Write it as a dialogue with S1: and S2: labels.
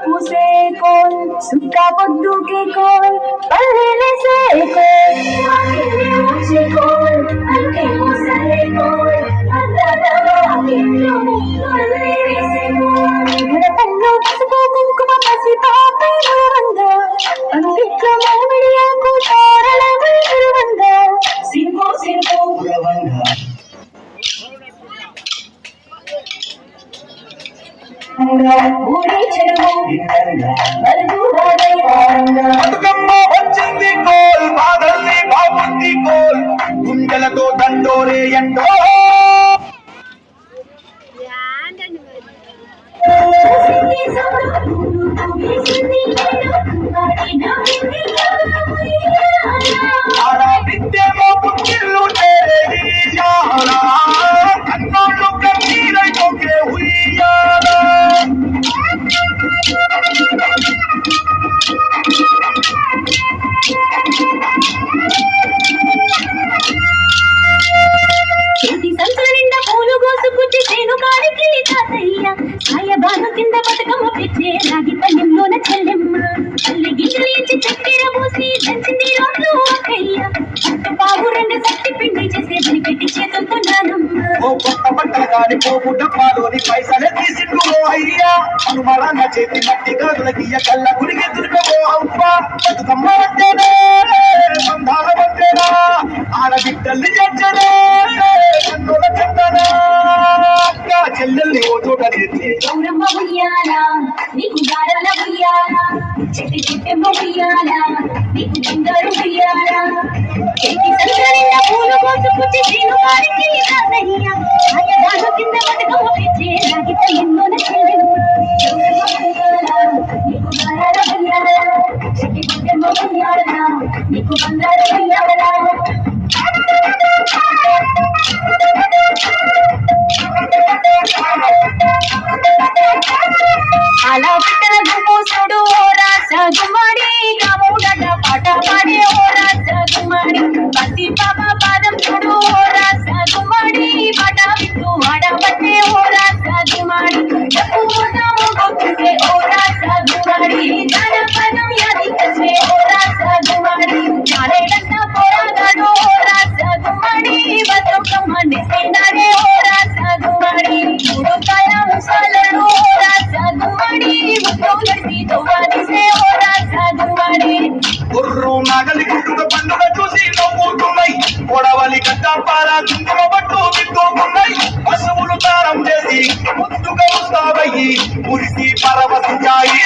S1: पूसे कौन सुक्का पद्दू के कौन पहले से कौन आगे मुझे कौन अंके मुसले कौन अंदर आगे मुझे से कौन घर पन्नो पसको कुंकुम पसी पापे रुवंगा अंबिका मामड़िया को तारल रुवंगा सिंगो सिंगो रुवंगा
S2: బతుకమ్మ వచ్చింది కోల్ బాధల్ని బాబుంది కోల్ గుండెలతో దండోరే ఎంతో ఆడా విద్యలో పుట్టిల్లు అన్నోళ్ళు కన్నీరైతే ఉయ్యాలా
S1: పూలు కోసుకొచ్చి చేను కాడికి తాతయ్య సాయబాను కింద బతుకమ్మ పెచ్చే రాగి పల్లెంలోన చెల్లెమ్మ తల్లి గిన్నెలించి చక్కెర పోసి దంచింది రోడ్లు అక్కయ్య పట్టు పావు రెండు సత్తి పిండి చేసే బలి పెట్టి చేతులతో నానమ్మ
S2: ఓ కొత్త బట్టలు కాని పోపు డబ్బాలోని పైసలే తీసిండు ఓ అయ్యా అనుమానంగా చేతి మట్టి గాజులకియ్య కళ్ళ గురికి దుర్గమో అవ్వ బతుకమ్మ అంటేనే బంధాల వంటేనా ఆడబిడ్డల్ని చచ్చనే కన్నుల చెందనా అక్క చెల్లెల్ని ఓ చోట చేసి
S1: గౌరమ్మ ఉయ్యాల నీకు గారాల ఉయ్యాల చెట్టి చెట్టెమ్మ ఉయ్యాల నీకు బంగారు ఉయ్యాల చెట్టి సంచరిత పూలు కోసుకొచ్చి చేను కాడికి తాతయ్య సాయబాను కింద బతుకమ్మ పెచ్చే రాగి పల్లెంలోన చెల్లెమ్మ నీకు గారాల ఉయ్యాల చెట్టి చెట్టెమ్మ ఉయ్యాల నీకు బంగారు ఉయ్యాల అలా పిట్టల గుమ్మోసుడు ఓ రాస గుమ్మడి కాముడట పాట పాడే ఓ రాస గుమ్మడి బసి పాప పాదం చూడు ఓ రాస గుమ్మడి పాట విట్టు ఆడబట్టే ఓ రాస గుమ్మడి డప్పు మోతాము గొప్పే ఓ రాస గుమ్మడి జానపదం యాది కసే ఓ రాస గుమ్మడి చాలేడంత పోరాగాడు ఓ రాస గుమ్మడి బతుకమ్మ నిసేనాడే ఓ రాస గుమ్మడి మూడు కాయ ముసలడు ఓ రాస గుమ్మడి ముత్తోలసి తోవాదిసే ఓ రాస గుమ్మడి
S2: గుర్రు నాగలి గుట్టుక పండుగ చూసి నవ్వుతున్నాయి కొడవలి గడ్డపాల కుంకుమ పట్టు విత్తుకున్నాయి పశువులు దానం చేసి ముద్దుగా ముస్తాబయ్యి మురిసి పరవశించాయి